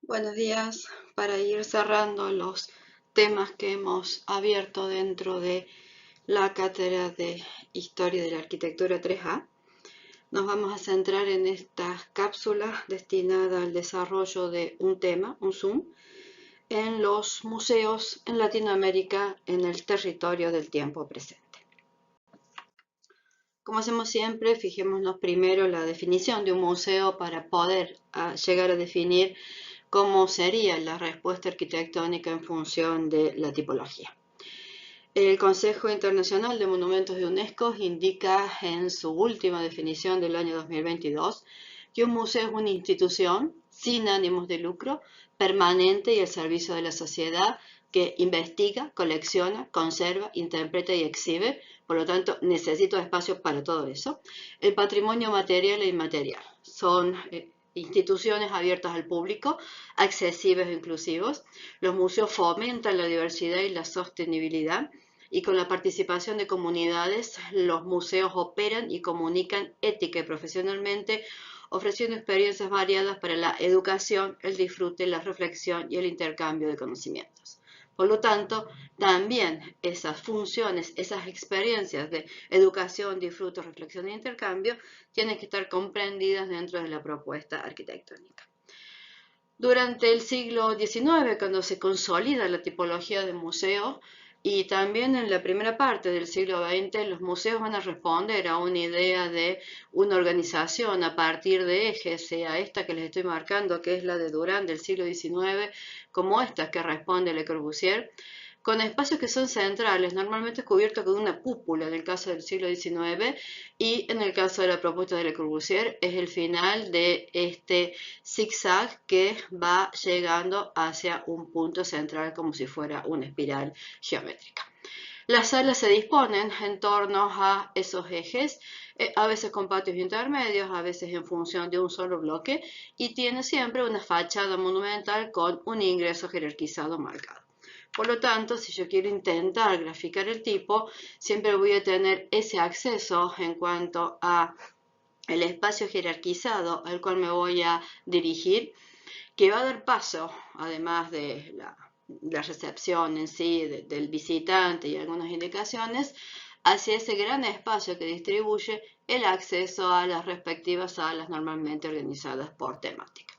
Buenos días. Para ir cerrando los temas que hemos abierto dentro de la cátedra de Historia de la Arquitectura 3A, nos vamos a centrar en esta cápsula destinada al desarrollo de un tema, un Zoom, en los museos en Latinoamérica en el territorio del tiempo presente. Como hacemos siempre, fijémonos primero la definición de un museo para poder llegar a definir cómo sería la respuesta arquitectónica en función de la tipología. El Consejo Internacional de Monumentos de UNESCO indica en su última definición del año 2022 que un museo es una institución sin ánimos de lucro, permanente y al servicio de la sociedad, que investiga, colecciona, conserva, interpreta y exhibe. Por lo tanto, necesita espacio para todo eso. El patrimonio material e inmaterial son instituciones abiertas al público, accesibles e inclusivos. Los museos fomentan la diversidad y la sostenibilidad, y con la participación de comunidades, los museos operan y comunican ética y profesionalmente, ofreciendo experiencias variadas para la educación, el disfrute, la reflexión y el intercambio de conocimientos. Por lo tanto, también esas funciones, esas experiencias de educación, disfrute, reflexión e intercambio tienen que estar comprendidas dentro de la propuesta arquitectónica. Durante el siglo XIX, cuando se consolida la tipología de museo, y también en la primera parte del siglo XX, los museos van a responder a una idea de una organización a partir de ejes, sea esta que les estoy marcando, que es la de Durán del siglo XIX, como esta que responde a Le Corbusier, con espacios que son centrales, normalmente cubiertos con una cúpula en el caso del siglo XIX, y en el caso de la propuesta de Le Corbusier es el final de este zigzag que va llegando hacia un punto central como si fuera una espiral geométrica. Las salas se disponen en torno a esos ejes, a veces con patios intermedios, a veces en función de un solo bloque, y tiene siempre una fachada monumental con un ingreso jerarquizado marcado. Por lo tanto, si yo quiero intentar graficar el tipo, siempre voy a tener ese acceso en cuanto a el espacio jerarquizado al cual me voy a dirigir, que va a dar paso, además de la recepción en sí del visitante y algunas indicaciones, hacia ese gran espacio que distribuye el acceso a las respectivas salas normalmente organizadas por temática.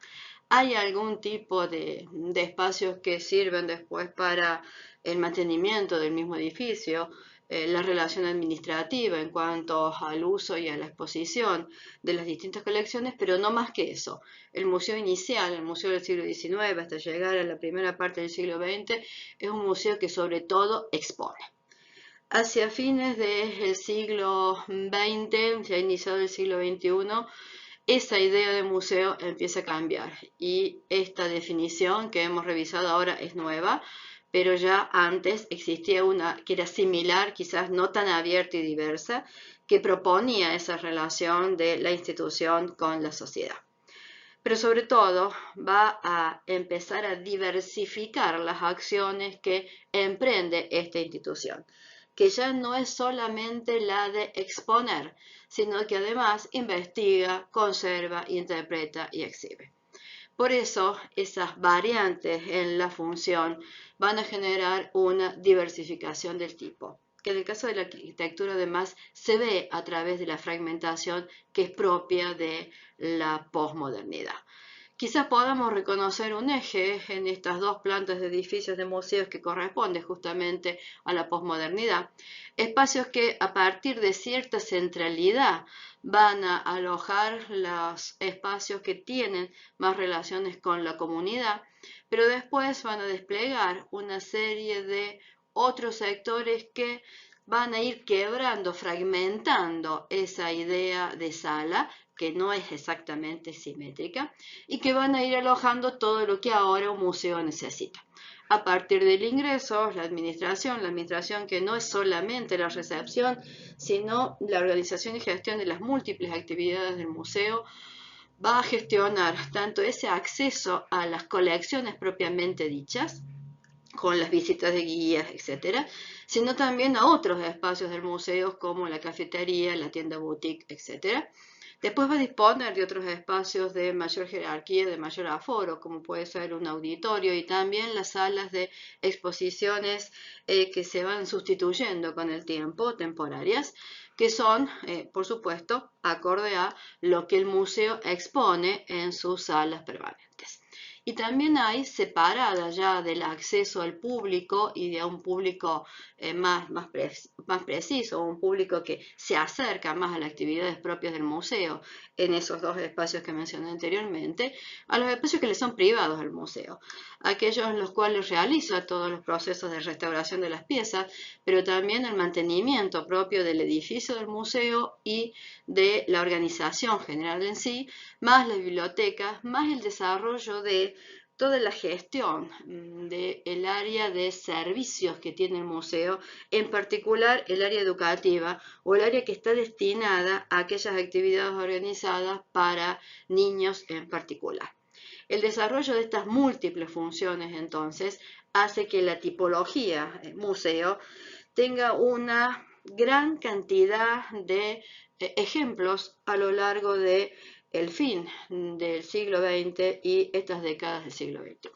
¿Hay algún tipo de espacios que sirven después para el mantenimiento del mismo edificio? La relación administrativa en cuanto al uso y a la exposición de las distintas colecciones, pero no más que eso. El museo inicial, el museo del siglo XIX hasta llegar a la primera parte del siglo XX, es un museo que sobre todo expone. Hacia fines del siglo XX, ya iniciado el siglo XXI, esa idea de museo empieza a cambiar, y esta definición que hemos revisado ahora es nueva, pero ya antes existía una que era similar, quizás no tan abierta y diversa, que proponía esa relación de la institución con la sociedad. Pero sobre todo va a empezar a diversificar las acciones que emprende esta institución, que ya no es solamente la de exponer, sino que además investiga, conserva, interpreta y exhibe. Por eso, esas variantes en la función van a generar una diversificación del tipo, que en el caso de la arquitectura además se ve a través de la fragmentación que es propia de la posmodernidad. Quizás podamos reconocer un eje en estas dos plantas de edificios de museos que corresponde justamente a la posmodernidad. Espacios que a partir de cierta centralidad van a alojar los espacios que tienen más relaciones con la comunidad, pero después van a desplegar una serie de otros sectores que van a ir quebrando, fragmentando esa idea de sala, que no es exactamente simétrica, y que van a ir alojando todo lo que ahora un museo necesita. A partir del ingreso, la administración que no es solamente la recepción, sino la organización y gestión de las múltiples actividades del museo, va a gestionar tanto ese acceso a las colecciones propiamente dichas, con las visitas de guías, etcétera, sino también a otros espacios del museo como la cafetería, la tienda boutique, etcétera. Después va a disponer de otros espacios de mayor jerarquía, de mayor aforo, como puede ser un auditorio y también las salas de exposiciones que se van sustituyendo con el tiempo, temporarias, que son, por supuesto, acorde a lo que el museo expone en sus salas permanentes. Y también hay separada ya del acceso al público y de un público más preciso, un público que se acerca más a las actividades propias del museo en esos dos espacios que mencioné anteriormente, a los espacios que le son privados al museo, aquellos en los cuales realiza todos los procesos de restauración de las piezas, pero también el mantenimiento propio del edificio del museo y de la organización general en sí, más las bibliotecas, más el desarrollo de toda la gestión del área de servicios que tiene el museo, en particular el área educativa o el área que está destinada a aquellas actividades organizadas para niños en particular. El desarrollo de estas múltiples funciones, entonces, hace que la tipología museo tenga una gran cantidad de ejemplos a lo largo de el fin del siglo XX y estas décadas del siglo XXI.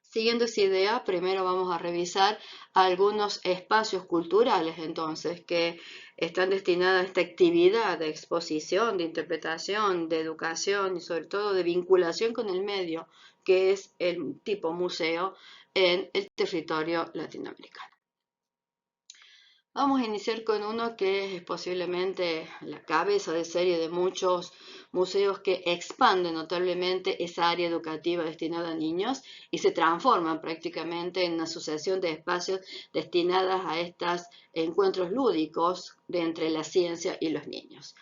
Siguiendo esa idea, primero vamos a revisar algunos espacios culturales, entonces, que están destinados a esta actividad de exposición, de interpretación, de educación y sobre todo de vinculación con el medio, que es el tipo museo en el territorio latinoamericano. Vamos a iniciar con uno que es posiblemente la cabeza de serie de muchos museos que expanden notablemente esa área educativa destinada a niños y se transforman prácticamente en una sucesión de espacios destinadas a estos encuentros lúdicos de entre la ciencia y los niños.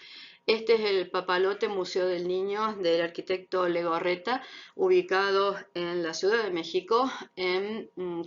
Este es el Papalote Museo del Niño del arquitecto Legorreta, ubicado en la Ciudad de México,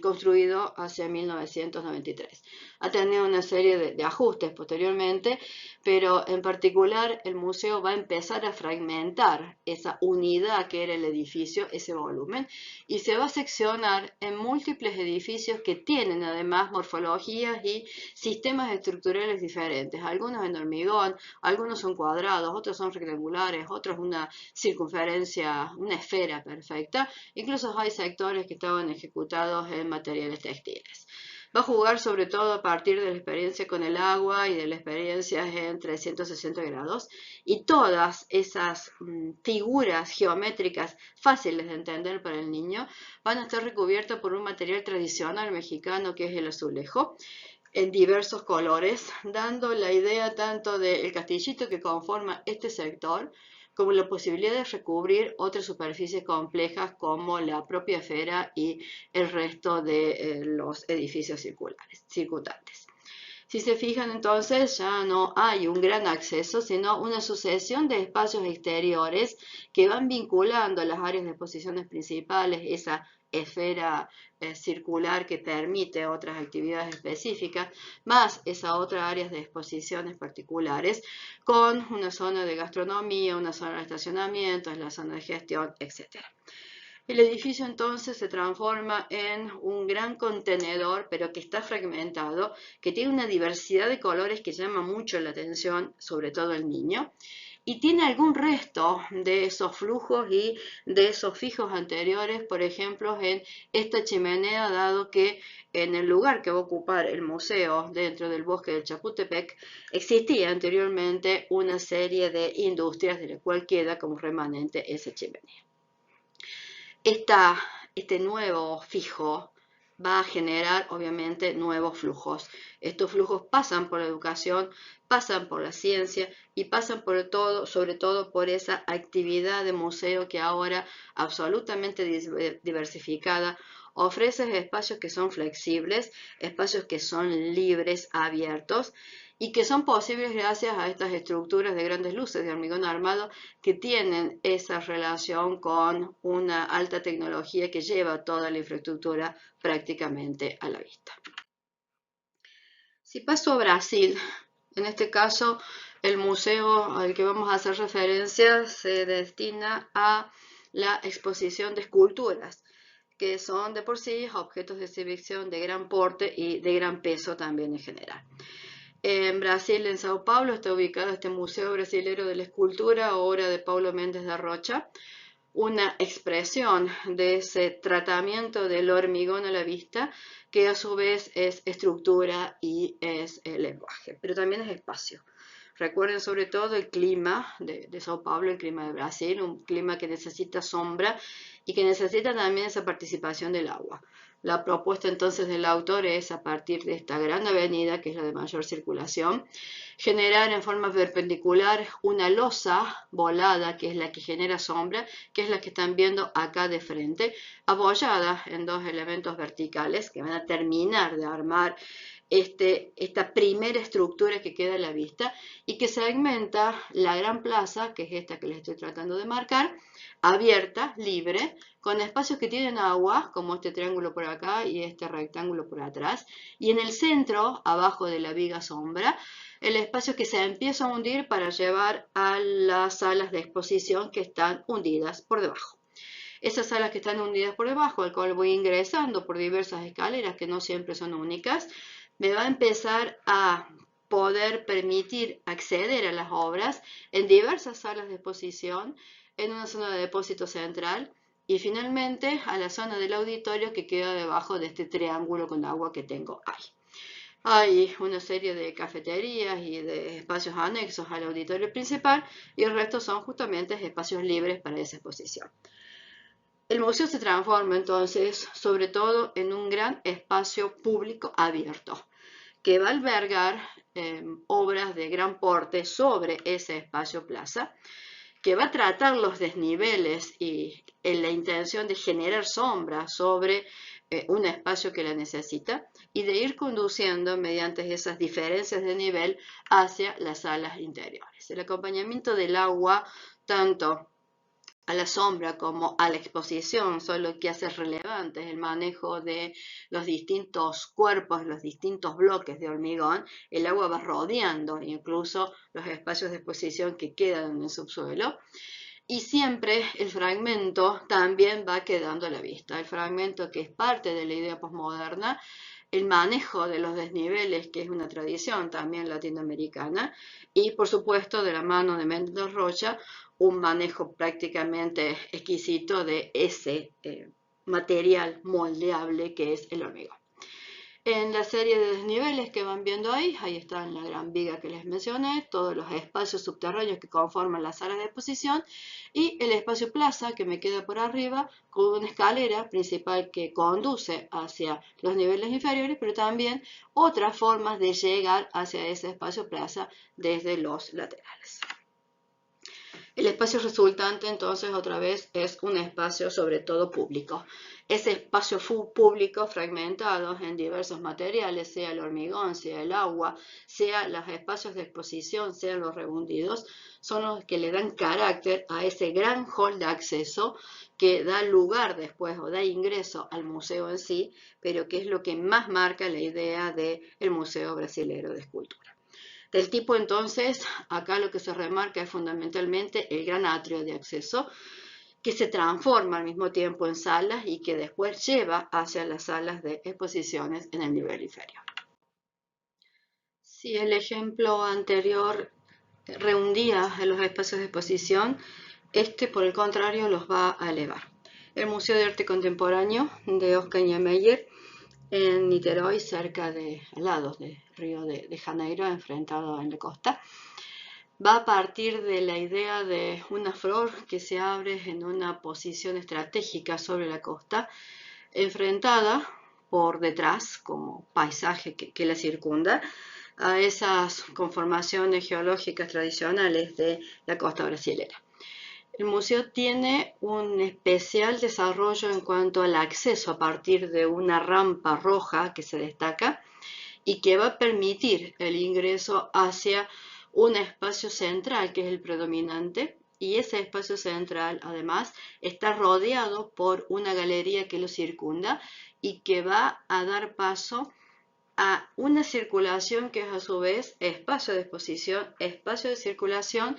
construido hacia 1993. Ha tenido una serie de ajustes posteriormente, pero en particular el museo va a empezar a fragmentar esa unidad que era el edificio, ese volumen, y se va a seccionar en múltiples edificios que tienen además morfologías y sistemas estructurales diferentes, algunos en hormigón, algunos son cuadrados, otros son rectangulares, otros una circunferencia, una esfera perfecta. Incluso hay sectores que estaban ejecutados en materiales textiles. Va a jugar sobre todo a partir de la experiencia con el agua y de la experiencia en 360 grados y todas esas figuras geométricas fáciles de entender para el niño van a estar recubiertas por un material tradicional mexicano que es el azulejo, en diversos colores, dando la idea tanto del castillito que conforma este sector, como la posibilidad de recubrir otras superficies complejas como la propia esfera y el resto de los edificios circundantes. Si se fijan entonces ya no hay un gran acceso, sino una sucesión de espacios exteriores que van vinculando las áreas de exposiciones principales, esa esfera circular que permite otras actividades específicas, más esas otras áreas de exposiciones particulares, con una zona de gastronomía, una zona de estacionamiento, la zona de gestión, etc. El edificio entonces se transforma en un gran contenedor, pero que está fragmentado, que tiene una diversidad de colores que llama mucho la atención, sobre todo al niño, y tiene algún resto de esos flujos y de esos fijos anteriores, por ejemplo, en esta chimenea, dado que en el lugar que va a ocupar el museo dentro del bosque del Chapultepec, existía anteriormente una serie de industrias de la cual queda como remanente esa chimenea. Este nuevo fijo va a generar obviamente nuevos flujos. Estos flujos pasan por la educación, pasan por la ciencia y pasan por todo, sobre todo por esa actividad de museo que ahora absolutamente diversificada ofrece espacios que son flexibles, espacios que son libres, abiertos y que son posibles gracias a estas estructuras de grandes luces de hormigón armado que tienen esa relación con una alta tecnología que lleva toda la infraestructura prácticamente a la vista. Si paso a Brasil, en este caso el museo al que vamos a hacer referencia se destina a la exposición de esculturas, que son de por sí objetos de exhibición de gran porte y de gran peso también en general. En Brasil, en Sao Paulo, está ubicado este Museo Brasilero de la Escultura, obra de Paulo Mendes da Rocha, una expresión de ese tratamiento del hormigón a la vista, que a su vez es estructura y es lenguaje, pero también es espacio. Recuerden sobre todo el clima de Sao Paulo, el clima de Brasil, un clima que necesita sombra y que necesita también esa participación del agua. La propuesta entonces del autor es, a partir de esta gran avenida, que es la de mayor circulación, generar en forma perpendicular una losa volada, que es la que genera sombra, que es la que están viendo acá de frente, apoyada en dos elementos verticales que van a terminar de armar esta primera estructura que queda a la vista y que segmenta la gran plaza, que es esta que les estoy tratando de marcar, abierta, libre, con espacios que tienen agua, como este triángulo por acá y este rectángulo por atrás, y en el centro, abajo de la viga sombra, el espacio que se empieza a hundir para llevar a las salas de exposición que están hundidas por debajo. Esas salas que están hundidas por debajo, al cual voy ingresando por diversas escaleras que no siempre son únicas, me va a empezar a poder permitir acceder a las obras en diversas salas de exposición, en una zona de depósito central y finalmente a la zona del auditorio que queda debajo de este triángulo con agua que tengo ahí. Hay una serie de cafeterías y de espacios anexos al auditorio principal y el resto son justamente espacios libres para esa exposición. El museo se transforma entonces sobre todo en un gran espacio público abierto que va a albergar obras de gran porte sobre ese espacio plaza, que va a tratar los desniveles y la intención de generar sombra sobre un espacio que la necesita y de ir conduciendo mediante esas diferencias de nivel hacia las salas interiores. El acompañamiento del agua, tanto a la sombra como a la exposición, son lo que hace relevante el manejo de los distintos cuerpos, los distintos bloques de hormigón. El agua va rodeando incluso los espacios de exposición que quedan en el subsuelo. Y siempre el fragmento también va quedando a la vista. El fragmento que es parte de la idea posmoderna, el manejo de los desniveles, que es una tradición también latinoamericana, y por supuesto de la mano de Mendes da Rocha, un manejo prácticamente exquisito de ese material moldeable que es el hormigón. En la serie de desniveles que van viendo ahí está en la gran viga que les mencioné, todos los espacios subterráneos que conforman las salas de exposición y el espacio plaza que me queda por arriba con una escalera principal que conduce hacia los niveles inferiores, pero también otras formas de llegar hacia ese espacio plaza desde los laterales. El espacio resultante, entonces, otra vez, es un espacio sobre todo público. Ese espacio público fragmentado en diversos materiales, sea el hormigón, sea el agua, sea los espacios de exposición, sean los rehundidos, son los que le dan carácter a ese gran hall de acceso que da lugar después o da ingreso al museo en sí, pero que es lo que más marca la idea del Museo Brasilero de Escultura. Del tipo entonces, acá lo que se remarca es fundamentalmente el gran atrio de acceso que se transforma al mismo tiempo en salas y que después lleva hacia las salas de exposiciones en el nivel inferior. Si el ejemplo anterior rehundía en los espacios de exposición, este por el contrario los va a elevar. El Museo de Arte Contemporáneo de Oscar Niemeyer en Niterói, cerca de, al lado de Río de Janeiro, enfrentado en la costa, va a partir de la idea de una flor que se abre en una posición estratégica sobre la costa, enfrentada por detrás, como paisaje que la circunda, a esas conformaciones geológicas tradicionales de la costa brasilera. El museo tiene un especial desarrollo en cuanto al acceso a partir de una rampa roja que se destaca y que va a permitir el ingreso hacia un espacio central que es el predominante, y ese espacio central además está rodeado por una galería que lo circunda y que va a dar paso a una circulación que es a su vez espacio de exposición, espacio de circulación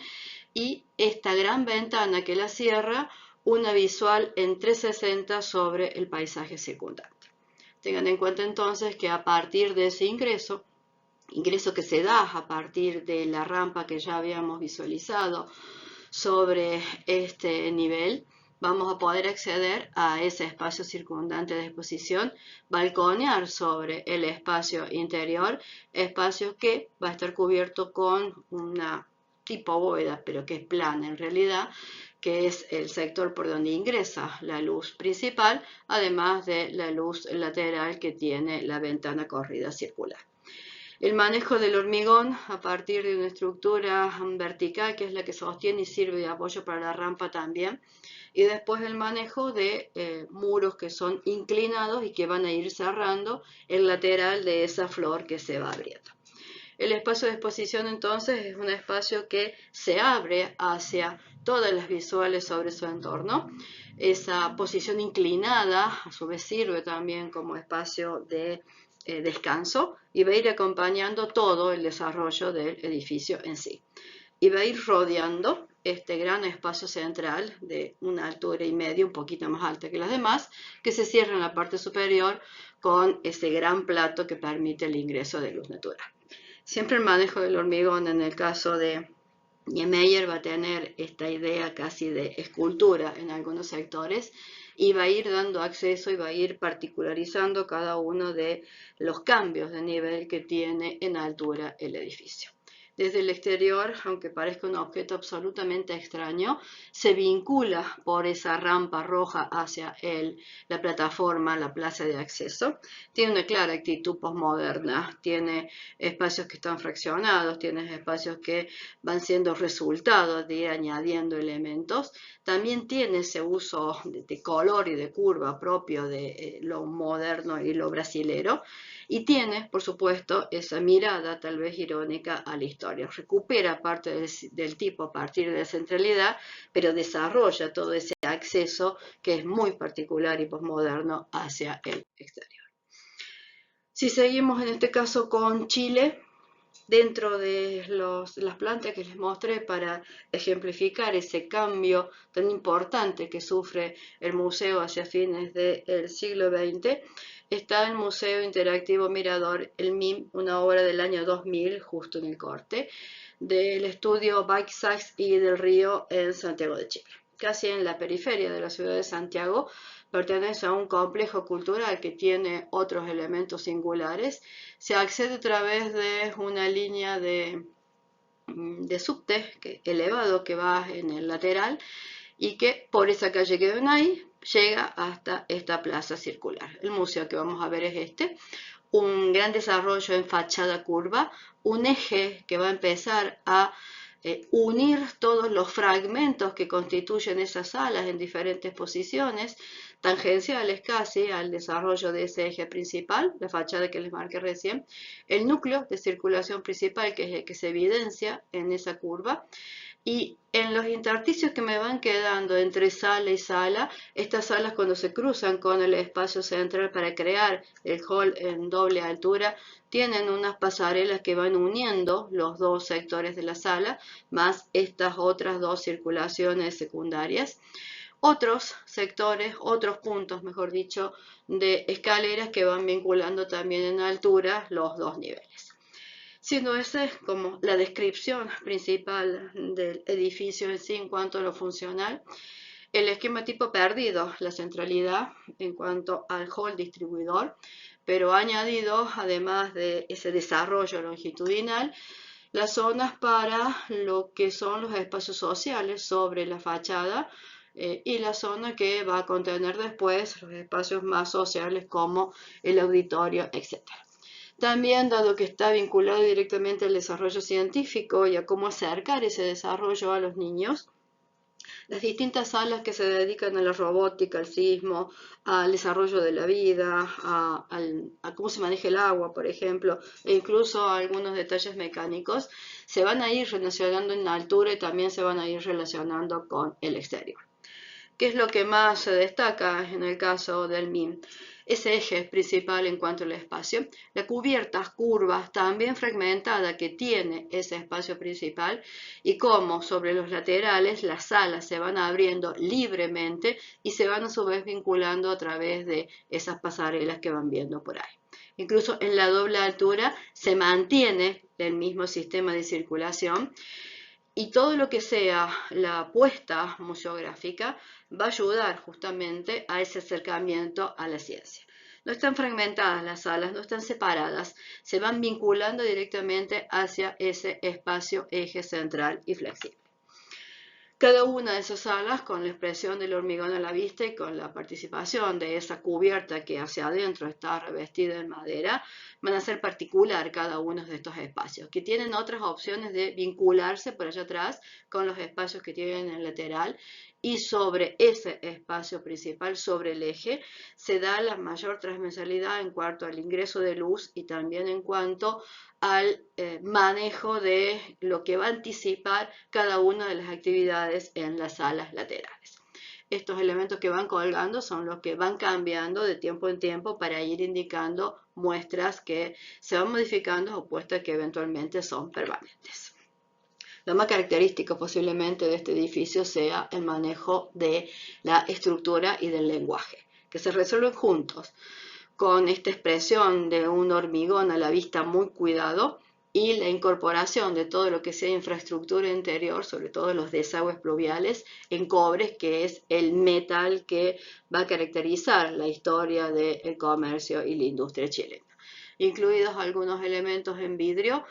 y esta gran ventana que la cierra, una visual en 360 sobre el paisaje circundante. Tengan en cuenta entonces que a partir de ese ingreso ingreso que se da a partir de la rampa que ya habíamos visualizado sobre este nivel, vamos a poder acceder a ese espacio circundante de exposición, balconear sobre el espacio interior, espacio que va a estar cubierto con una tipo bóveda, pero que es plana en realidad, que es el sector por donde ingresa la luz principal, además de la luz lateral que tiene la ventana corrida circular. El manejo del hormigón a partir de una estructura vertical, que es la que sostiene y sirve de apoyo para la rampa también, y después el manejo de muros que son inclinados y que van a ir cerrando el lateral de esa flor que se va abriendo. El espacio de exposición entonces es un espacio que se abre hacia todas las visuales sobre su entorno. Esa posición inclinada a su vez sirve también como espacio de descanso y va a ir acompañando todo el desarrollo del edificio en sí. Y va a ir rodeando este gran espacio central de una altura y media, un poquito más alta que las demás, que se cierra en la parte superior con ese gran plato que permite el ingreso de luz natural. Siempre el manejo del hormigón en el caso de Niemeyer va a tener esta idea casi de escultura en algunos sectores y va a ir dando acceso y va a ir particularizando cada uno de los cambios de nivel que tiene en altura el edificio. Desde el exterior, aunque parezca un objeto absolutamente extraño, se vincula por esa rampa roja hacia la plataforma, la plaza de acceso. Tiene una clara actitud posmoderna, tiene espacios que están fraccionados, tiene espacios que van siendo resultados de ir añadiendo elementos. También tiene ese uso de color y de curva propio de lo moderno y lo brasilero. Y tiene, por supuesto, esa mirada tal vez irónica a la historia. Recupera parte del tipo a partir de la centralidad, pero desarrolla todo ese acceso que es muy particular y posmoderno hacia el exterior. Si seguimos en este caso con Chile, dentro de las plantas que les mostré para ejemplificar ese cambio tan importante que sufre el museo hacia fines del siglo XX, está el Museo Interactivo Mirador, el MIM, una obra del año 2000, justo en el corte, del estudio Bike Sachs y del Río en Santiago de Chile. Casi en la periferia de la ciudad de Santiago, pertenece a un complejo cultural que tiene otros elementos singulares. Se accede a través de una línea de subte elevado que va en el lateral y que por esa calle que ven ahí llega hasta esta plaza circular. El museo que vamos a ver es este, un gran desarrollo en fachada curva, un eje que va a empezar a unir todos los fragmentos que constituyen esas salas en diferentes posiciones, tangenciales casi al desarrollo de ese eje principal, la fachada que les marqué recién, el núcleo de circulación principal que es el que se evidencia en esa curva, y en los intersticios que me van quedando entre sala y sala, estas salas cuando se cruzan con el espacio central para crear el hall en doble altura, tienen unas pasarelas que van uniendo los dos sectores de la sala, más estas otras dos circulaciones secundarias. Otros sectores, otros puntos, mejor dicho, de escaleras que van vinculando también en altura los dos niveles. Siendo esa como la descripción principal del edificio en sí en cuanto a lo funcional, el esquema tipo perdido, la centralidad en cuanto al hall distribuidor, pero ha añadido, además de ese desarrollo longitudinal, las zonas para lo que son los espacios sociales sobre la fachada y la zona que va a contener después los espacios más sociales como el auditorio, etc. También, dado que está vinculado directamente al desarrollo científico y a cómo acercar ese desarrollo a los niños, las distintas salas que se dedican a la robótica, al sismo, al desarrollo de la vida, a cómo se maneja el agua, por ejemplo, e incluso a algunos detalles mecánicos, se van a ir relacionando en la altura y también se van a ir relacionando con el exterior. ¿Qué es lo que más se destaca en el caso del MIM? ese eje principal en cuanto al espacio, la cubierta curva también fragmentada que tiene ese espacio principal y cómo sobre los laterales las salas se van abriendo libremente y se van a su vez vinculando a través de esas pasarelas que van viendo por ahí. Incluso en la doble altura se mantiene el mismo sistema de circulación y todo lo que sea la apuesta museográfica va a ayudar justamente a ese acercamiento a la ciencia. No están fragmentadas las salas, no están separadas, se van vinculando directamente hacia ese espacio eje central y flexible. Cada una de esas salas, con la expresión del hormigón a la vista y con la participación de esa cubierta que hacia adentro está revestida en madera, van a ser particular cada uno de estos espacios, que tienen otras opciones de vincularse por allá atrás con los espacios que tienen en el lateral, y sobre ese espacio principal, sobre el eje, se da la mayor transversalidad en cuanto al ingreso de luz y también en cuanto al manejo de lo que va a anticipar cada una de las actividades en las salas laterales. Estos elementos que van colgando son los que van cambiando de tiempo en tiempo para ir indicando muestras que se van modificando o puestas que eventualmente son permanentes. Lo más característico posiblemente de este edificio sea el manejo de la estructura y del lenguaje, que se resuelven juntos, con esta expresión de un hormigón a la vista muy cuidado y la incorporación de todo lo que sea infraestructura interior, sobre todo los desagües pluviales, en cobre, que es el metal que va a caracterizar la historia del comercio y la industria chilena. Incluidos algunos elementos en vidrio,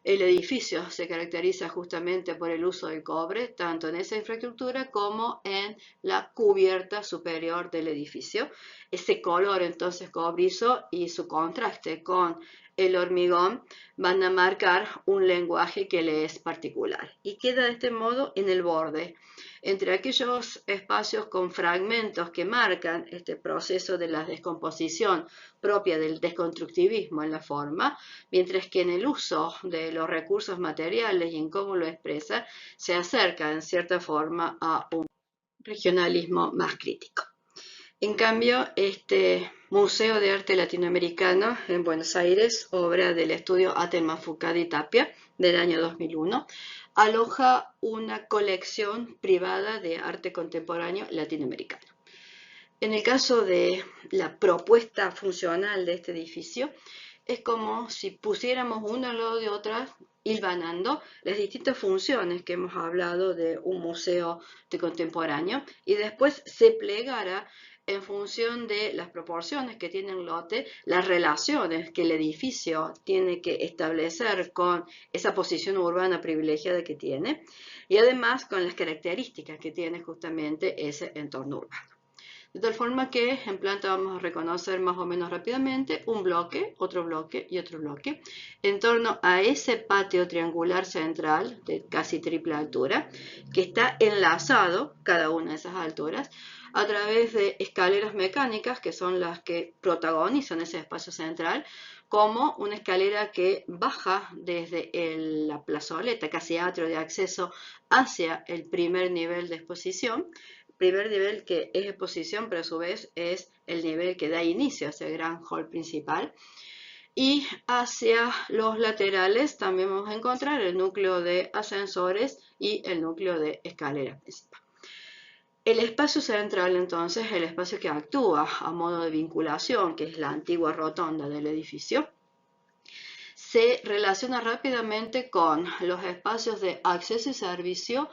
el edificio se caracteriza justamente por el uso del cobre, tanto en esa infraestructura como en la cubierta superior del edificio. Ese color entonces cobrizo y su contraste con el hormigón van a marcar un lenguaje que le es particular y queda de este modo en el borde, entre aquellos espacios con fragmentos que marcan este proceso de la descomposición propia del desconstructivismo en la forma, mientras que en el uso de los recursos materiales y en cómo lo expresa, se acerca en cierta forma a un regionalismo más crítico. En cambio, este Museo de Arte Latinoamericano en Buenos Aires, obra del estudio Atelman Fucadi Tapia del año 2001, aloja una colección privada de arte contemporáneo latinoamericano. En el caso de la propuesta funcional de este edificio, es como si pusiéramos una al lado de otra, hilvanando las distintas funciones que hemos hablado de un museo de contemporáneo y después se plegara en función de las proporciones que tiene el lote, las relaciones que el edificio tiene que establecer con esa posición urbana privilegiada que tiene y además con las características que tiene justamente ese entorno urbano. De tal forma que en planta vamos a reconocer más o menos rápidamente un bloque, otro bloque y otro bloque en torno a ese patio triangular central de casi triple altura que está enlazado, cada una de esas alturas, a través de escaleras mecánicas que son las que protagonizan ese espacio central, como una escalera que baja desde la plazoleta, casi atrio de acceso, hacia el primer nivel de exposición. Primer nivel que es exposición, pero a su vez es el nivel que da inicio a ese gran hall principal. Y hacia los laterales también vamos a encontrar el núcleo de ascensores y el núcleo de escalera principal. El espacio central, entonces, es el espacio que actúa a modo de vinculación, que es la antigua rotonda del edificio, se relaciona rápidamente con los espacios de acceso y servicio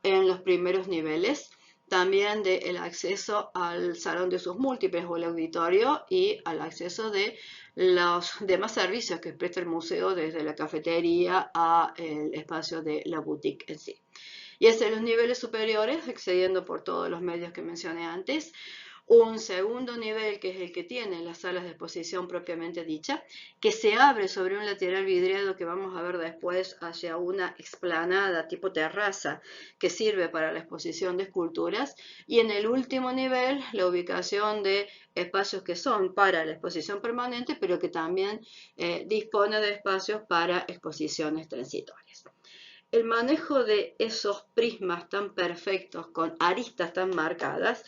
en los primeros niveles, también del acceso al salón de usos múltiples o el auditorio y al acceso de los demás servicios que presta el museo, desde la cafetería al espacio de la boutique en sí. Y hacia los niveles superiores, accediendo por todos los medios que mencioné antes, un segundo nivel que es el que tiene las salas de exposición propiamente dicha, que se abre sobre un lateral vidriado que vamos a ver después hacia una explanada tipo terraza que sirve para la exposición de esculturas, y en el último nivel la ubicación de espacios que son para la exposición permanente pero que también dispone de espacios para exposiciones transitorias. El manejo de esos prismas tan perfectos con aristas tan marcadas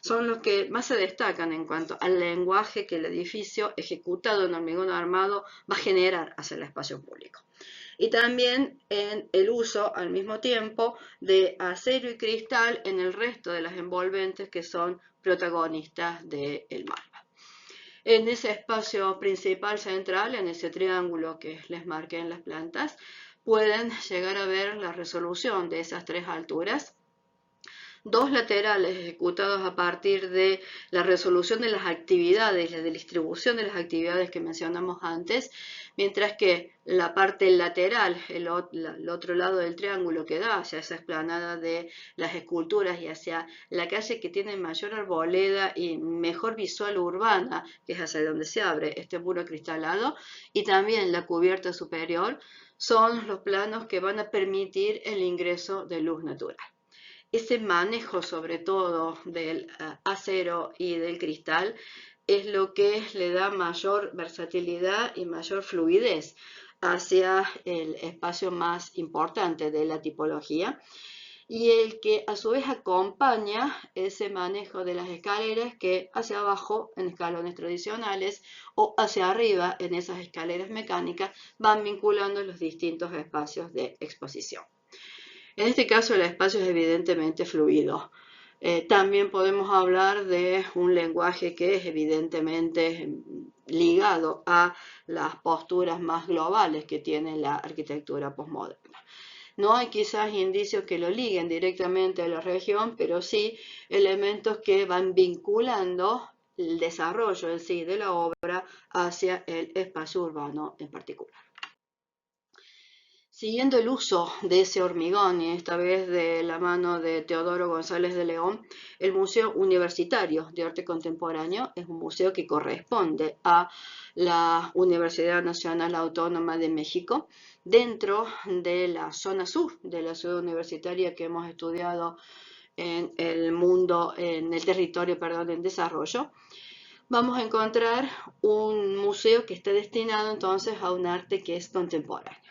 son los que más se destacan en cuanto al lenguaje que el edificio ejecutado en hormigón armado va a generar hacia el espacio público. Y también en el uso al mismo tiempo de acero y cristal en el resto de las envolventes que son protagonistas del Malva. En ese espacio principal central, en ese triángulo que les marqué en las plantas, pueden llegar a ver la resolución de esas tres alturas. Dos laterales ejecutados a partir de la resolución de las actividades, la distribución de las actividades que mencionamos antes, mientras que la parte lateral, el otro lado del triángulo que da hacia esa explanada de las esculturas y hacia la calle que tiene mayor arboleda y mejor visual urbana, que es hacia donde se abre este muro acristalado, y también la cubierta superior, son los planos que van a permitir el ingreso de luz natural. Ese manejo sobre todo del acero y del cristal es lo que le da mayor versatilidad y mayor fluidez hacia el espacio más importante de la tipología y el que a su vez acompaña ese manejo de las escaleras que hacia abajo en escalones tradicionales o hacia arriba en esas escaleras mecánicas van vinculando los distintos espacios de exposición. En este caso el espacio es evidentemente fluido. También podemos hablar de un lenguaje que es evidentemente ligado a las posturas más globales que tiene la arquitectura postmoderna. No hay quizás indicios que lo liguen directamente a la región, pero sí elementos que van vinculando el desarrollo en sí de la obra hacia el espacio urbano en particular. Siguiendo el uso de ese hormigón, y esta vez de la mano de Teodoro González de León, el Museo Universitario de Arte Contemporáneo es un museo que corresponde a la Universidad Nacional Autónoma de México, dentro de la zona sur de la ciudad universitaria que hemos estudiado en el mundo, en el territorio, perdón, en desarrollo. Vamos a encontrar un museo que está destinado entonces a un arte que es contemporáneo.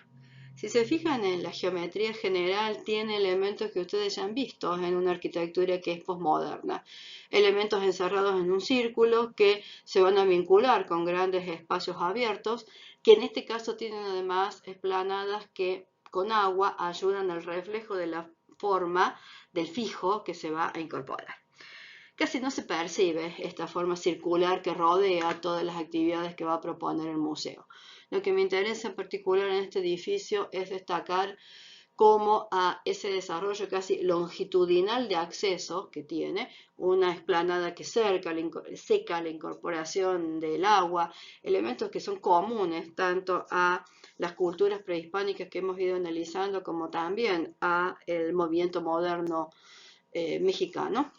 Si se fijan en la geometría general, tiene elementos que ustedes ya han visto en una arquitectura que es posmoderna. Elementos encerrados en un círculo que se van a vincular con grandes espacios abiertos, que en este caso tienen además esplanadas que con agua ayudan al reflejo de la forma del fijo que se va a incorporar. Casi no se percibe esta forma circular que rodea todas las actividades que va a proponer el museo. Lo que me interesa en particular en este edificio es destacar cómo a ese desarrollo casi longitudinal de acceso que tiene, una explanada que seca la incorporación del agua, elementos que son comunes tanto a las culturas prehispánicas que hemos ido analizando como también a el movimiento moderno mexicano.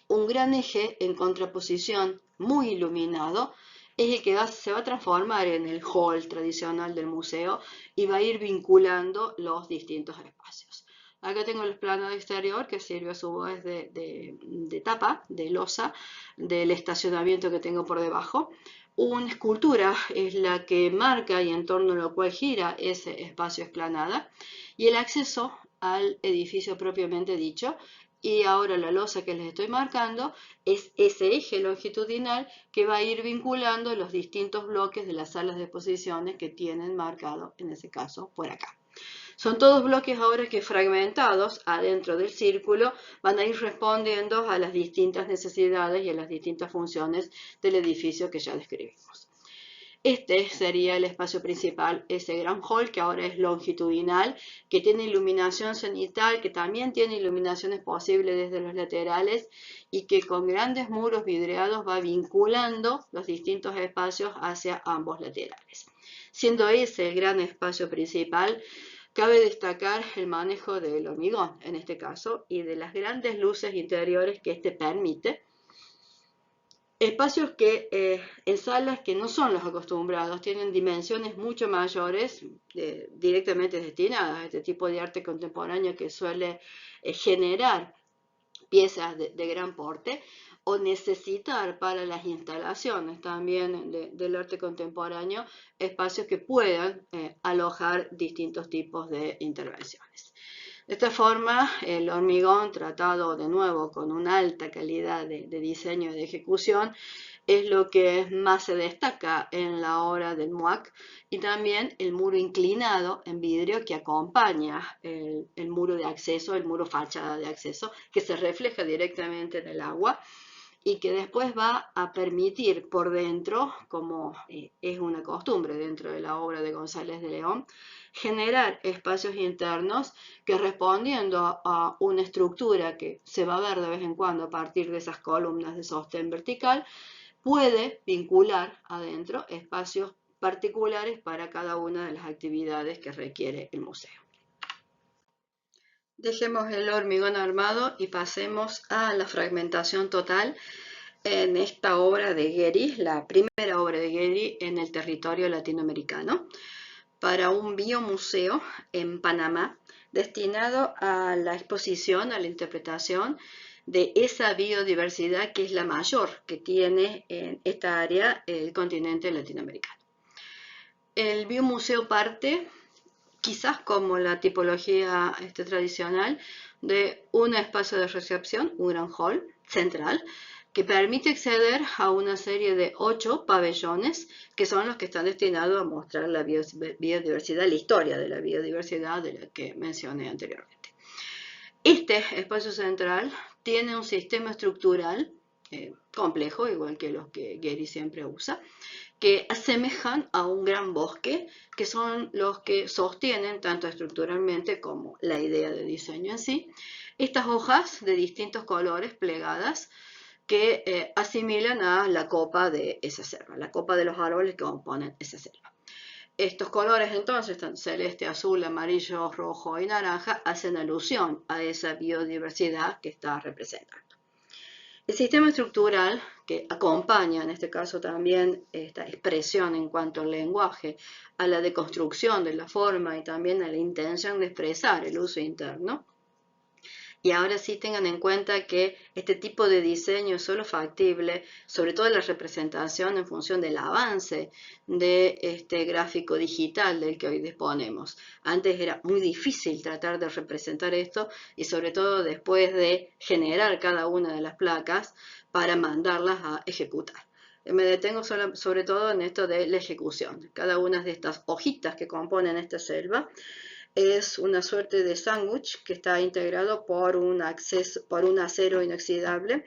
Un gran eje en contraposición muy iluminado es el que se va a transformar en el hall tradicional del museo y va a ir vinculando los distintos espacios. Acá tengo el plano exterior que sirve a su vez de tapa, de losa, del estacionamiento que tengo por debajo. Una escultura es la que marca y en torno a lo cual gira ese espacio explanada y el acceso al edificio propiamente dicho. Y ahora la losa que les estoy marcando es ese eje longitudinal que va a ir vinculando los distintos bloques de las salas de exposiciones que tienen marcado, en ese caso, por acá. Son todos bloques ahora que fragmentados adentro del círculo van a ir respondiendo a las distintas necesidades y a las distintas funciones del edificio que ya describimos. Este sería el espacio principal, ese gran hall que ahora es longitudinal, que tiene iluminación cenital, que también tiene iluminaciones posibles desde los laterales y que con grandes muros vidriados va vinculando los distintos espacios hacia ambos laterales. Siendo ese el gran espacio principal, cabe destacar el manejo del hormigón, en este caso, y de las grandes luces interiores que este permite. Espacios que en salas que no son los acostumbrados, tienen dimensiones mucho mayores, directamente destinadas a este tipo de arte contemporáneo que suele generar piezas de gran porte o necesitar para las instalaciones también del arte contemporáneo espacios que puedan alojar distintos tipos de intervenciones. De esta forma, el hormigón tratado de nuevo con una alta calidad de diseño y de ejecución es lo que más se destaca en la obra del MUAC, y también el muro inclinado en vidrio que acompaña el muro de acceso, el muro fachada de acceso, que se refleja directamente en el agua y que después va a permitir por dentro, como es una costumbre dentro de la obra de González de León, generar espacios internos que, respondiendo a una estructura que se va a ver de vez en cuando a partir de esas columnas de sostén vertical, puede vincular adentro espacios particulares para cada una de las actividades que requiere el museo. Dejemos el hormigón armado y pasemos a la fragmentación total en esta obra de Gehry, la primera obra de Gehry en el territorio latinoamericano, para un biomuseo en Panamá, destinado a la exposición, a la interpretación de esa biodiversidad que es la mayor que tiene en esta área el continente latinoamericano. El biomuseo parte, quizás como la tipología tradicional, de un espacio de recepción, un gran hall central, que permite acceder a una serie de 8 pabellones que son los que están destinados a mostrar la biodiversidad, la historia de la biodiversidad de la que mencioné anteriormente. Este espacio central tiene un sistema estructural complejo, igual que los que Gehry siempre usa, que asemejan a un gran bosque, que son los que sostienen tanto estructuralmente como la idea de diseño en sí, estas hojas de distintos colores plegadas que asimilan a la copa de esa selva, la copa de los árboles que componen esa selva. Estos colores entonces, tanto celeste, azul, amarillo, rojo y naranja, hacen alusión a esa biodiversidad que está representando. El sistema estructural que acompaña, en este caso también, esta expresión en cuanto al lenguaje, a la deconstrucción de la forma y también a la intención de expresar el uso interno. Y ahora sí tengan en cuenta que este tipo de diseño es solo factible, sobre todo la representación en función del avance de este gráfico digital del que hoy disponemos. Antes era muy difícil tratar de representar esto y sobre todo después de generar cada una de las placas para mandarlas a ejecutar. Me detengo sobre todo en esto de la ejecución. Cada una de estas hojitas que componen esta selva es una suerte de sándwich que está integrado por un acero inoxidable,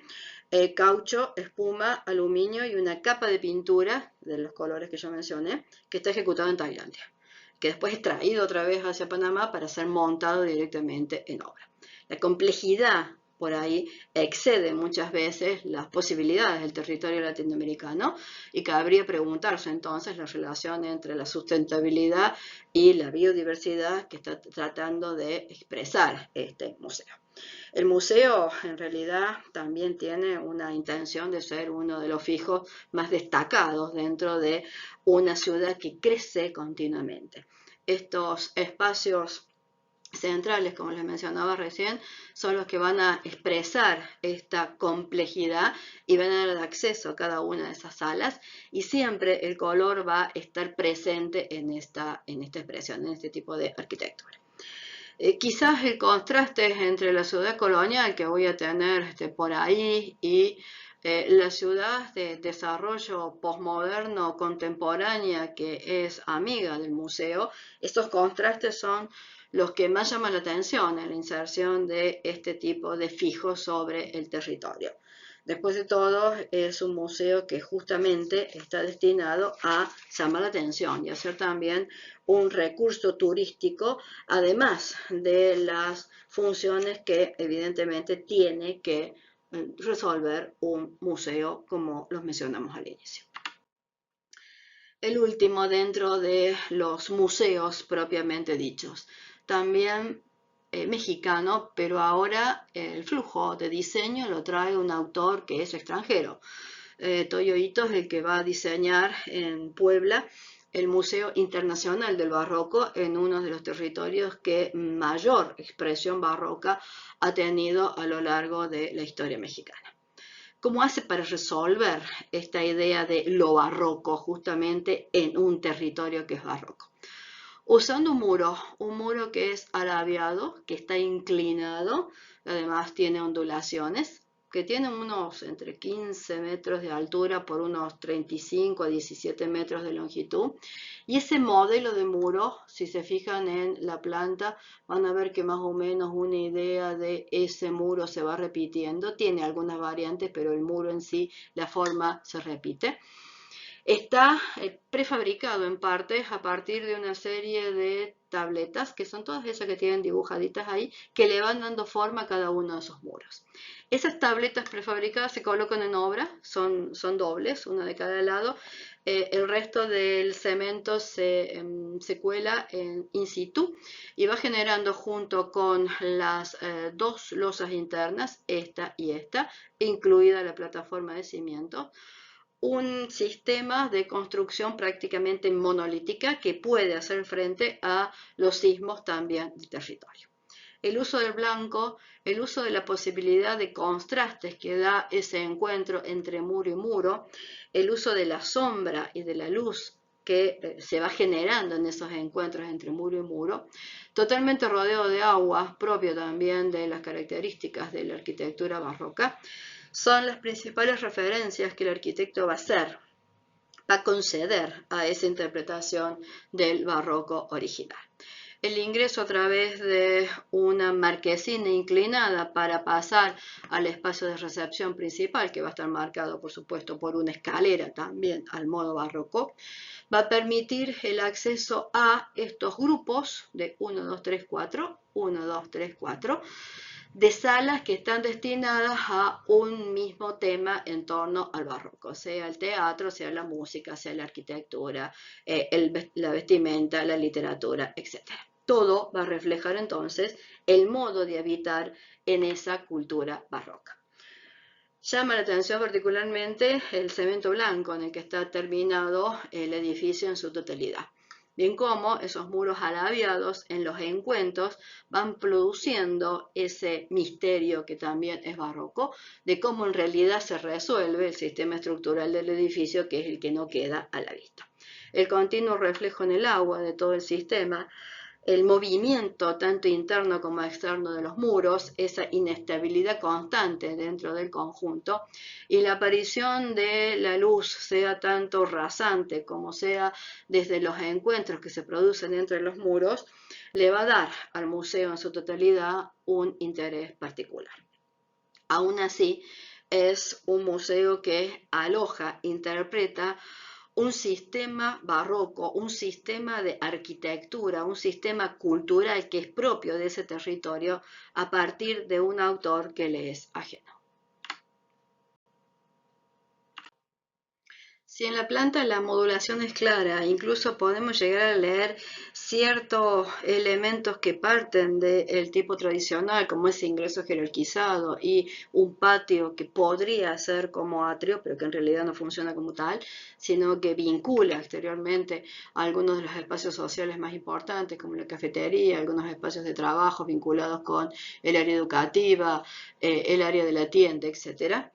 caucho, espuma, aluminio y una capa de pintura de los colores que yo mencioné, que está ejecutado en Tailandia, que después es traído otra vez hacia Panamá para ser montado directamente en obra. La complejidad por ahí excede muchas veces las posibilidades del territorio latinoamericano y cabría preguntarse entonces la relación entre la sustentabilidad y la biodiversidad que está tratando de expresar este museo. El museo en realidad también tiene una intención de ser uno de los fijos más destacados dentro de una ciudad que crece continuamente. Estos espacios centrales, como les mencionaba recién, son los que van a expresar esta complejidad y van a dar acceso a cada una de esas salas, y siempre el color va a estar presente en esta expresión, en este tipo de arquitectura. Quizás el contraste entre la ciudad colonial que voy a tener por ahí y la ciudad de desarrollo posmoderno contemporánea que es amiga del museo, estos contrastes son los que más llaman la atención en la inserción de este tipo de fijos sobre el territorio. Después de todo, es un museo que justamente está destinado a llamar la atención y a ser también un recurso turístico, además de las funciones que evidentemente tiene que resolver un museo, como los mencionamos al inicio. El último dentro de los museos propiamente dichos, también mexicano, pero ahora el flujo de diseño lo trae un autor que es extranjero. Toyo Ito es el que va a diseñar en Puebla el Museo Internacional del Barroco, en uno de los territorios que mayor expresión barroca ha tenido a lo largo de la historia mexicana. ¿Cómo hace para resolver esta idea de lo barroco justamente en un territorio que es barroco? Usando un muro que es arabiado, que está inclinado, además tiene ondulaciones, que tienen unos entre 15 metros de altura por unos 35 a 17 metros de longitud. Y ese modelo de muro, si se fijan en la planta, van a ver que más o menos una idea de ese muro se va repitiendo. Tiene algunas variantes, pero el muro en sí, la forma se repite. Está prefabricado en parte a partir de una serie de tabletas, que son todas esas que tienen dibujaditas ahí, que le van dando forma a cada uno de esos muros. Esas tabletas prefabricadas se colocan en obra, son dobles, una de cada lado. El resto del cemento se cuela in situ y va generando junto con las dos losas internas, esta y esta, incluida la plataforma de cimiento, un sistema de construcción prácticamente monolítica que puede hacer frente a los sismos también del territorio. El uso del blanco, el uso de la posibilidad de contrastes que da ese encuentro entre muro y muro, el uso de la sombra y de la luz que se va generando en esos encuentros entre muro y muro, totalmente rodeado de agua, propio también de las características de la arquitectura barroca, son las principales referencias que el arquitecto va a hacer, va a conceder a esa interpretación del barroco original. El ingreso a través de una marquesina inclinada para pasar al espacio de recepción principal, que va a estar marcado, por supuesto, por una escalera también al modo barroco, va a permitir el acceso a estos grupos de 1, 2, 3, 4, 1, 2, 3, 4, de salas que están destinadas a un mismo tema en torno al barroco, sea el teatro, sea la música, sea la arquitectura, la vestimenta, la literatura, etc. Todo va a reflejar entonces el modo de habitar en esa cultura barroca. Llama la atención particularmente el cemento blanco en el que está terminado el edificio en su totalidad. Bien como esos muros alabiados en los encuentros van produciendo ese misterio que también es barroco, de cómo en realidad se resuelve el sistema estructural del edificio, que es el que no queda a la vista. El continuo reflejo en el agua de todo el sistema, el movimiento tanto interno como externo de los muros, esa inestabilidad constante dentro del conjunto y la aparición de la luz, sea tanto rasante como sea desde los encuentros que se producen entre los muros, le va a dar al museo en su totalidad un interés particular. Aún así, es un museo que aloja, interpreta un sistema barroco, un sistema de arquitectura, un sistema cultural que es propio de ese territorio a partir de un autor que le es ajeno. Si en la planta la modulación es clara, incluso podemos llegar a leer ciertos elementos que parten del tipo tradicional, como ese ingreso jerarquizado y un patio que podría ser como atrio, pero que en realidad no funciona como tal, sino que vincula exteriormente a algunos de los espacios sociales más importantes, como la cafetería, algunos espacios de trabajo vinculados con el área educativa, el área de la tienda, etcétera.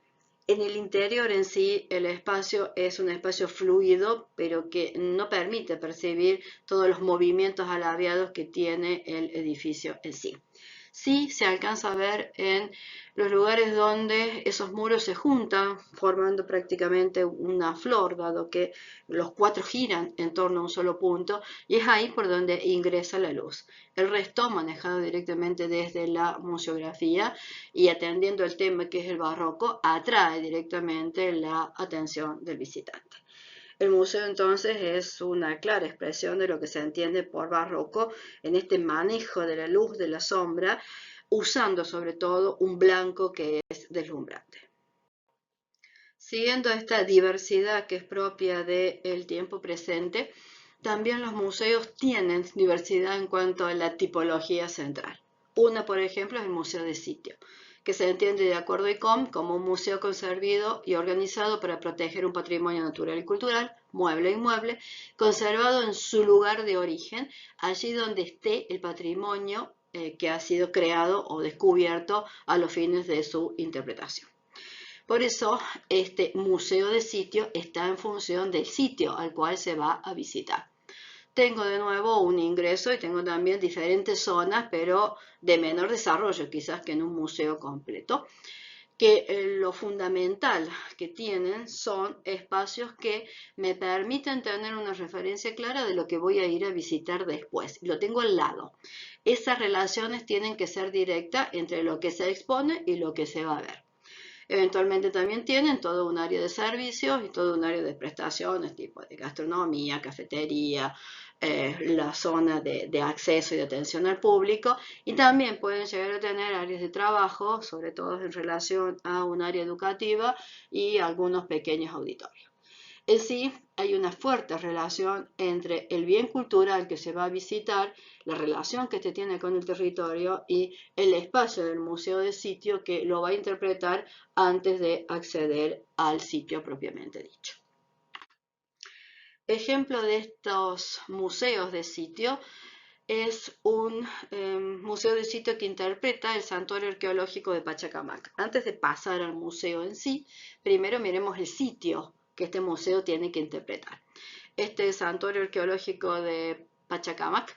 En el interior en sí, el espacio es un espacio fluido, pero que no permite percibir todos los movimientos alabiados que tiene el edificio en sí. Sí se alcanza a ver en los lugares donde esos muros se juntan, formando prácticamente una flor, dado que los cuatro giran en torno a un solo punto, y es ahí por donde ingresa la luz. El resto manejado directamente desde la museografía y atendiendo el tema que es el barroco, atrae directamente la atención del visitante. El museo entonces es una clara expresión de lo que se entiende por barroco en este manejo de la luz, de la sombra, usando sobre todo un blanco que es deslumbrante. Siguiendo esta diversidad que es propia del tiempo presente, también los museos tienen diversidad en cuanto a la tipología central. Una, por ejemplo, es el Museo de Sitio, que se entiende de acuerdo a ICOM como un museo conservado y organizado para proteger un patrimonio natural y cultural, mueble e inmueble, conservado en su lugar de origen, allí donde esté el patrimonio que ha sido creado o descubierto a los fines de su interpretación. Por eso, este museo de sitio está en función del sitio al cual se va a visitar. tengo de nuevo un ingreso y tengo también diferentes zonas, pero de menor desarrollo quizás que en un museo completo, que lo fundamental que tienen son espacios que me permiten tener una referencia clara de lo que voy a ir a visitar después. Lo tengo al lado. Esas relaciones tienen que ser directas entre lo que se expone y lo que se va a ver. Eventualmente también tienen todo un área de servicios y todo un área de prestaciones, tipo de gastronomía, cafetería, la zona de acceso y de atención al público, y también pueden llegar a tener áreas de trabajo, sobre todo en relación a un área educativa y algunos pequeños auditorios. En sí, hay una fuerte relación entre el bien cultural que se va a visitar, la relación que se tiene con el territorio y el espacio del museo de sitio que lo va a interpretar antes de acceder al sitio propiamente dicho. Ejemplo de estos museos de sitio es un museo de sitio que interpreta el santuario arqueológico de Pachacamac. Antes de pasar al museo en sí, primero miremos el sitio que este museo tiene que interpretar. Este santuario arqueológico de Pachacamac